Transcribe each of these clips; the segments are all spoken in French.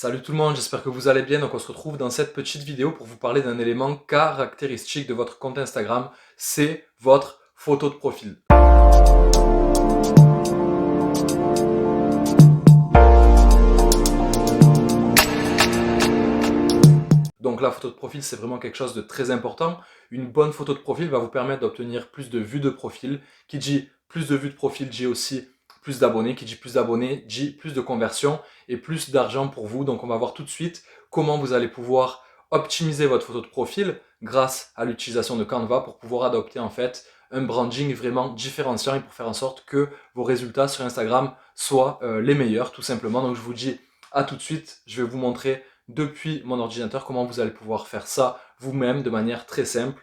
Salut tout le monde, j'espère que vous allez bien. Donc on se retrouve dans cette petite vidéo pour vous parler d'un élément caractéristique de votre compte Instagram, c'est votre photo de profil. Donc la photo de profil, c'est vraiment quelque chose de très important. Une bonne photo de profil va vous permettre d'obtenir plus de vues de profil. Qui dit plus de vues de profil dit aussi plus d'abonnés. Qui dit plus d'abonnés dit plus de conversions et plus d'argent pour vous. Donc on va voir tout de suite comment vous allez pouvoir optimiser votre photo de profil grâce à l'utilisation de Canva pour pouvoir adopter en fait un branding vraiment différenciant et pour faire en sorte que vos résultats sur Instagram soient les meilleurs tout simplement. Donc je vous dis à tout de suite, je vais vous montrer depuis mon ordinateur comment vous allez pouvoir faire ça vous-même de manière très simple.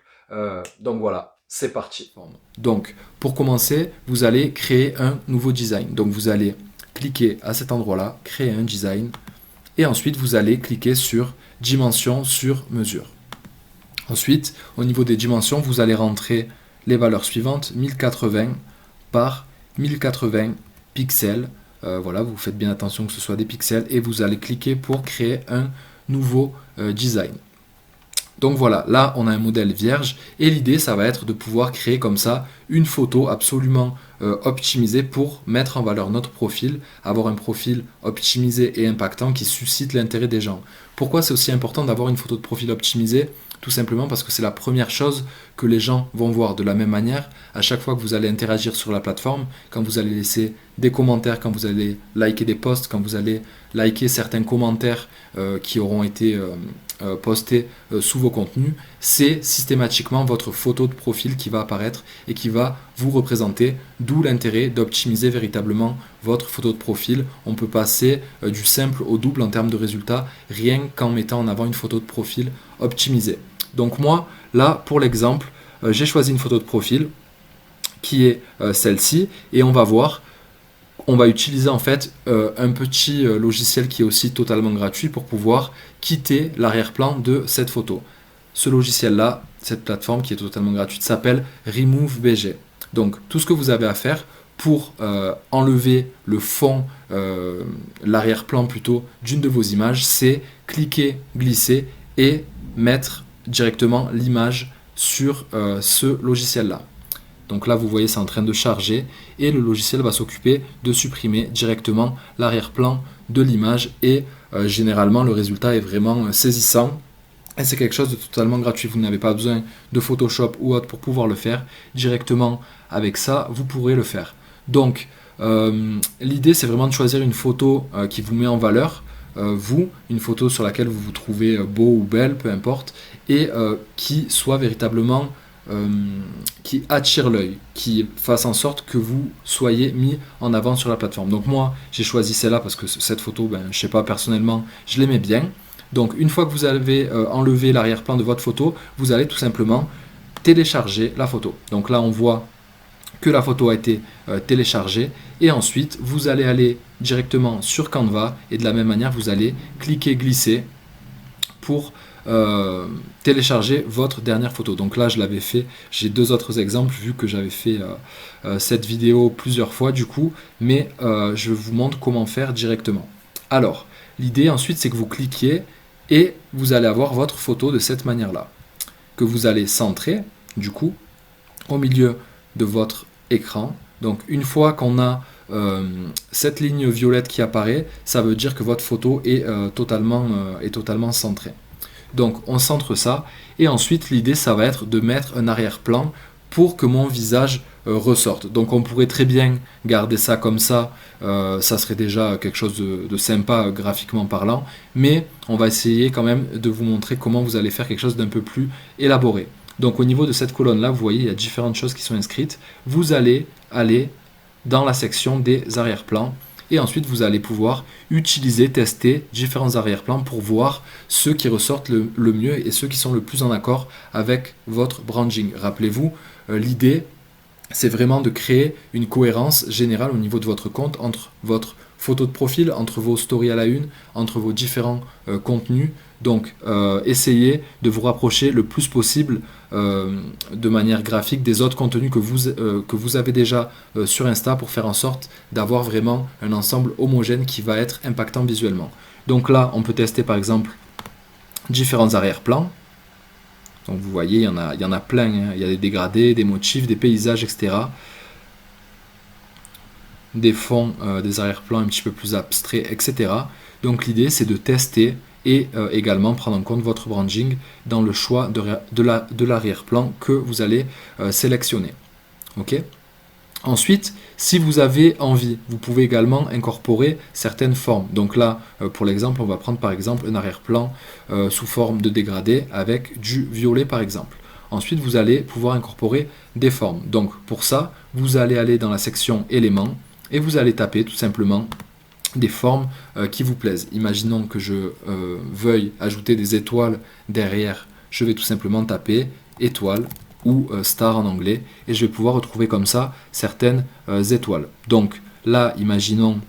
Donc voilà, c'est parti. Donc pour commencer, vous allez créer un nouveau design. Donc vous allez cliquer à cet endroit-là, créer un design, et ensuite vous allez cliquer sur dimension sur mesure. Ensuite, au niveau des dimensions, vous allez rentrer les valeurs suivantes, 1080 par 1080 pixels. Voilà, vous faites bien attention que ce soit des pixels et vous allez cliquer pour créer un nouveau design. Donc voilà, là on a un modèle vierge et l'idée ça va être de pouvoir créer comme ça une photo absolument optimisée pour mettre en valeur notre profil, avoir un profil optimisé et impactant qui suscite l'intérêt des gens. Pourquoi c'est aussi important d'avoir une photo de profil optimisée ? Tout simplement parce que c'est la première chose que les gens vont voir. De la même manière, à chaque fois que vous allez interagir sur la plateforme, quand vous allez laisser des commentaires, quand vous allez liker des posts, quand vous allez liker certains commentaires qui auront été postés sous vos contenus, c'est systématiquement votre photo de profil qui va apparaître et qui va vous représenter, d'où l'intérêt d'optimiser véritablement votre photo de profil. On peut passer du simple au double en termes de résultats, rien qu'en mettant en avant une photo de profil optimisée. Donc moi, là, pour l'exemple, j'ai choisi une photo de profil qui est celle-ci et on va voir. On va utiliser en fait un petit logiciel qui est aussi totalement gratuit pour pouvoir quitter l'arrière-plan de cette photo. Ce logiciel-là, cette plateforme qui est totalement gratuite, s'appelle RemoveBG. Donc tout ce que vous avez à faire pour enlever le fond, l'arrière-plan plutôt, d'une de vos images, c'est cliquer, glisser et mettre directement l'image sur ce logiciel-là. Donc là, vous voyez, c'est en train de charger et le logiciel va s'occuper de supprimer directement l'arrière-plan de l'image et généralement, le résultat est vraiment saisissant. Et c'est quelque chose de totalement gratuit. Vous n'avez pas besoin de Photoshop ou autre pour pouvoir le faire. Directement avec ça, vous pourrez le faire. Donc, l'idée, c'est vraiment de choisir une photo qui vous met en valeur. Une photo sur laquelle vous vous trouvez beau ou belle, peu importe, et qui soit véritablement qui attire l'œil, qui fasse en sorte que vous soyez mis en avant sur la plateforme. Donc moi, j'ai choisi celle-là parce que cette photo, je sais pas, personnellement, je l'aimais bien. Donc une fois que vous avez enlevé l'arrière-plan de votre photo, vous allez tout simplement télécharger la photo. Donc là, on voit que la photo a été téléchargée et ensuite, vous allez aller directement sur Canva et de la même manière, vous allez cliquer, glisser pour télécharger votre dernière photo. Donc là, je l'avais fait. J'ai deux autres exemples vu que j'avais fait cette vidéo plusieurs fois du coup, mais je vous montre comment faire directement. Alors, l'idée ensuite, c'est que vous cliquiez et vous allez avoir votre photo de cette manière-là, que vous allez centrer du coup au milieu de votre écran. Donc une fois qu'on a cette ligne violette qui apparaît, ça veut dire que votre photo est totalement centrée. Donc on centre ça et ensuite l'idée ça va être de mettre un arrière-plan pour que mon visage ressorte. Donc on pourrait très bien garder ça comme ça, ça serait déjà quelque chose de sympa graphiquement parlant, mais on va essayer quand même de vous montrer comment vous allez faire quelque chose d'un peu plus élaboré. Donc au niveau de cette colonne là, vous voyez il y a différentes choses qui sont inscrites. Vous allez aller dans la section des arrière-plans. Et ensuite, vous allez pouvoir tester différents arrière-plans pour voir ceux qui ressortent le mieux et ceux qui sont le plus en accord avec votre branding. Rappelez-vous, l'idée, c'est vraiment de créer une cohérence générale au niveau de votre compte entre votre photo de profil, entre vos stories à la une, entre vos différents contenus. Donc, essayez de vous rapprocher le plus possible de manière graphique des autres contenus que vous avez déjà sur Insta pour faire en sorte d'avoir vraiment un ensemble homogène qui va être impactant visuellement. Donc là, on peut tester par exemple différents arrière-plans. Donc vous voyez, il y en a plein, hein. Il y a des dégradés, des motifs, des paysages, etc. Des fonds, des arrière-plans un petit peu plus abstraits, etc. Donc l'idée, c'est de tester et également prendre en compte votre branding dans le choix de l'arrière-plan que vous allez sélectionner. Ok. Ensuite, si vous avez envie, vous pouvez également incorporer certaines formes. Donc là, pour l'exemple, on va prendre par exemple un arrière-plan sous forme de dégradé avec du violet par exemple. Ensuite, vous allez pouvoir incorporer des formes. Donc pour ça, vous allez aller dans la section éléments et vous allez taper tout simplement des formes qui vous plaisent. Imaginons que je veuille ajouter des étoiles derrière. Je vais tout simplement taper étoile ou star en anglais et je vais pouvoir retrouver comme ça certaines étoiles. Donc là, imaginons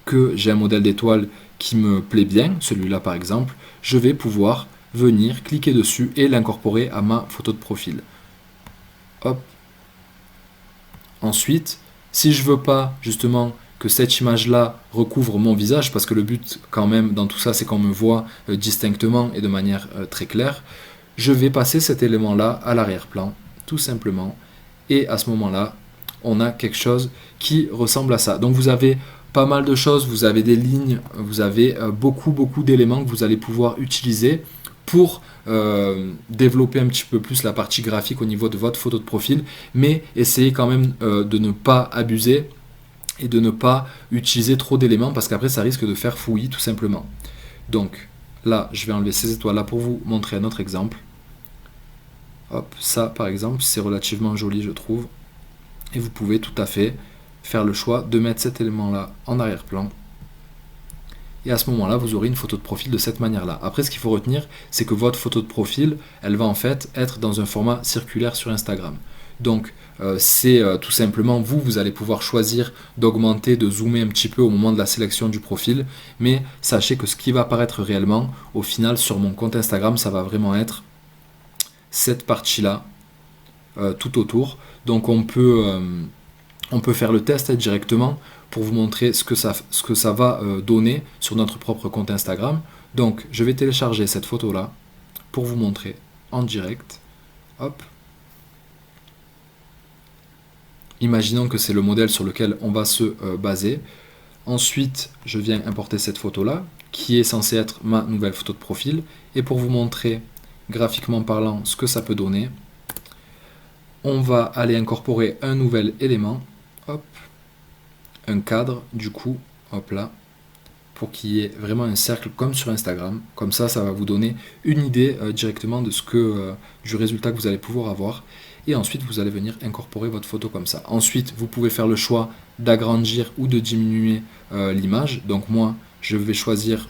que j'ai un modèle d'étoile qui me plaît bien, celui-là par exemple, je vais pouvoir venir cliquer dessus et l'incorporer à ma photo de profil. Hop. Ensuite, si je veux pas justement que cette image-là recouvre mon visage, parce que le but quand même dans tout ça, c'est qu'on me voit distinctement et de manière très claire, je vais passer cet élément-là à l'arrière-plan, tout simplement. Et à ce moment-là, on a quelque chose qui ressemble à ça. Donc vous avez pas mal de choses, vous avez des lignes, vous avez beaucoup d'éléments que vous allez pouvoir utiliser pour développer un petit peu plus la partie graphique au niveau de votre photo de profil, mais essayez quand même de ne pas abuser et de ne pas utiliser trop d'éléments parce qu'après ça risque de faire fouillis tout simplement. Donc là, je vais enlever ces étoiles-là pour vous montrer un autre exemple. Hop, ça par exemple, c'est relativement joli je trouve. Et vous pouvez tout à fait faire le choix de mettre cet élément-là en arrière-plan. Et à ce moment-là, vous aurez une photo de profil de cette manière-là. Après, ce qu'il faut retenir, c'est que votre photo de profil, elle va en fait être dans un format circulaire sur Instagram. Donc, c'est tout simplement vous allez pouvoir choisir d'augmenter, de zoomer un petit peu au moment de la sélection du profil. Mais sachez que ce qui va apparaître réellement, au final, sur mon compte Instagram, ça va vraiment être cette partie-là, tout autour. Donc, on peut faire le test directement pour vous montrer ce que ça va donner sur notre propre compte Instagram. Donc, je vais télécharger cette photo-là pour vous montrer en direct. Hop. Imaginons que c'est le modèle sur lequel on va se baser. Ensuite, je viens importer cette photo-là, qui est censée être ma nouvelle photo de profil. Et pour vous montrer, graphiquement parlant, ce que ça peut donner, on va aller incorporer un nouvel élément. Hop. Un cadre, du coup, hop là, pour qu'il y ait vraiment un cercle comme sur Instagram. Comme ça va vous donner une idée directement de du résultat que vous allez pouvoir avoir. Et ensuite, vous allez venir incorporer votre photo comme ça. Ensuite, vous pouvez faire le choix d'agrandir ou de diminuer l'image. Donc moi, je vais choisir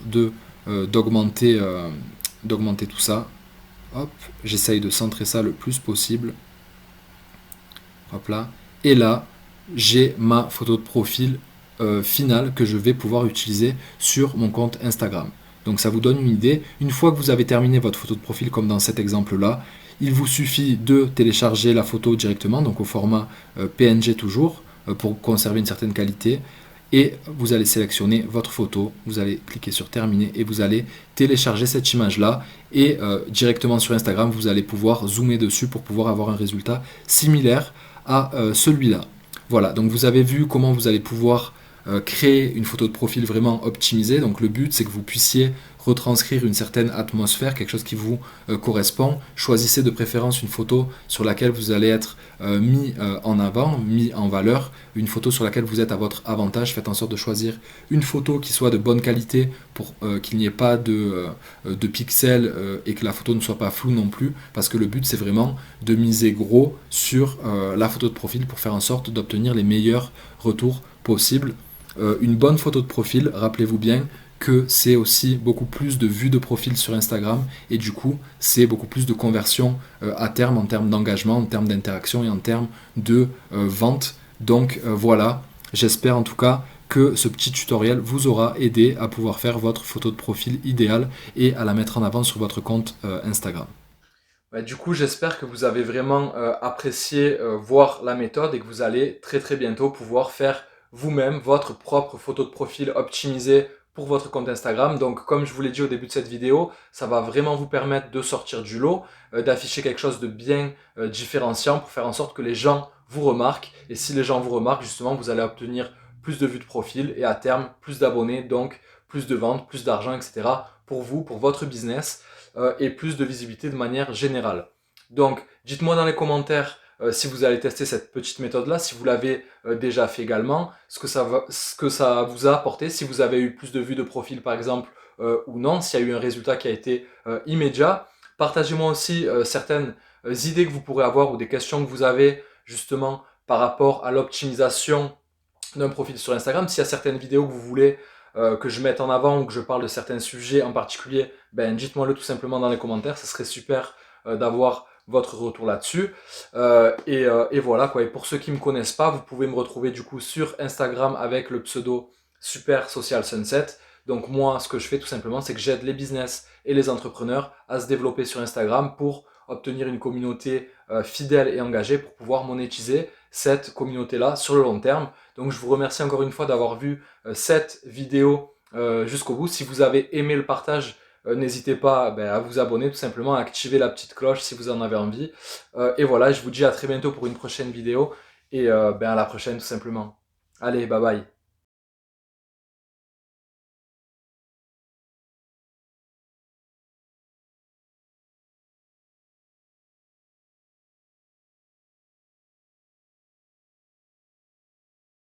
d'augmenter tout ça. Hop, j'essaye de centrer ça le plus possible. Hop là. Et là, j'ai ma photo de profil finale que je vais pouvoir utiliser sur mon compte Instagram. Donc ça vous donne une idée. Une fois que vous avez terminé votre photo de profil comme dans cet exemple-là, il vous suffit de télécharger la photo directement, donc au format PNG toujours, pour conserver une certaine qualité. Et vous allez sélectionner votre photo, vous allez cliquer sur terminer et vous allez télécharger cette image-là. Et directement sur Instagram, vous allez pouvoir zoomer dessus pour pouvoir avoir un résultat similaire à celui-là. Voilà, donc vous avez vu comment vous allez pouvoir créer une photo de profil vraiment optimisée. Donc le but, c'est que vous puissiez retranscrire une certaine atmosphère, quelque chose qui vous correspond. Choisissez de préférence une photo sur laquelle vous allez être mis en avant, mis en valeur, une photo sur laquelle vous êtes à votre avantage. Faites en sorte de choisir une photo qui soit de bonne qualité pour qu'il n'y ait pas de pixels et que la photo ne soit pas floue non plus, parce que le but c'est vraiment de miser gros sur la photo de profil pour faire en sorte d'obtenir les meilleurs retours possibles. Une bonne photo de profil, rappelez-vous bien que c'est aussi beaucoup plus de vues de profil sur Instagram et du coup c'est beaucoup plus de conversion à terme en termes d'engagement, en termes d'interaction et en termes de vente. Donc voilà, j'espère en tout cas que ce petit tutoriel vous aura aidé à pouvoir faire votre photo de profil idéale et à la mettre en avant sur votre compte Instagram. Ouais, du coup, j'espère que vous avez vraiment apprécié voir la méthode et que vous allez très bientôt pouvoir faire vous-même votre propre photo de profil optimisée pour votre compte Instagram. Donc comme je vous l'ai dit au début de cette vidéo, ça va vraiment vous permettre de sortir du lot, d'afficher quelque chose de bien différenciant pour faire en sorte que les gens vous remarquent. Et si les gens vous remarquent, justement, vous allez obtenir plus de vues de profil et à terme plus d'abonnés, donc plus de ventes, plus d'argent, etc. pour vous, pour votre business et plus de visibilité de manière générale. Donc dites-moi dans les commentaires si vous allez tester cette petite méthode-là, si vous l'avez déjà fait également, ce que ça vous a apporté, si vous avez eu plus de vues de profil par exemple ou non, s'il y a eu un résultat qui a été immédiat. Partagez-moi aussi certaines idées que vous pourrez avoir ou des questions que vous avez justement par rapport à l'optimisation d'un profil sur Instagram. S'il y a certaines vidéos que vous voulez que je mette en avant ou que je parle de certains sujets en particulier, ben dites-moi-le tout simplement dans les commentaires, ce serait super d'avoir votre retour là-dessus. Et voilà quoi. Et pour ceux qui ne me connaissent pas, vous pouvez me retrouver du coup sur Instagram avec le pseudo Super Social Sunset. Donc moi, ce que je fais tout simplement, c'est que j'aide les business et les entrepreneurs à se développer sur Instagram pour obtenir une communauté fidèle et engagée pour pouvoir monétiser cette communauté-là sur le long terme. Donc je vous remercie encore une fois d'avoir vu cette vidéo jusqu'au bout. Si vous avez aimé le partage, n'hésitez pas à vous abonner tout simplement, à activer la petite cloche si vous en avez envie. Et voilà, je vous dis à très bientôt pour une prochaine vidéo et à la prochaine tout simplement. Allez, bye bye.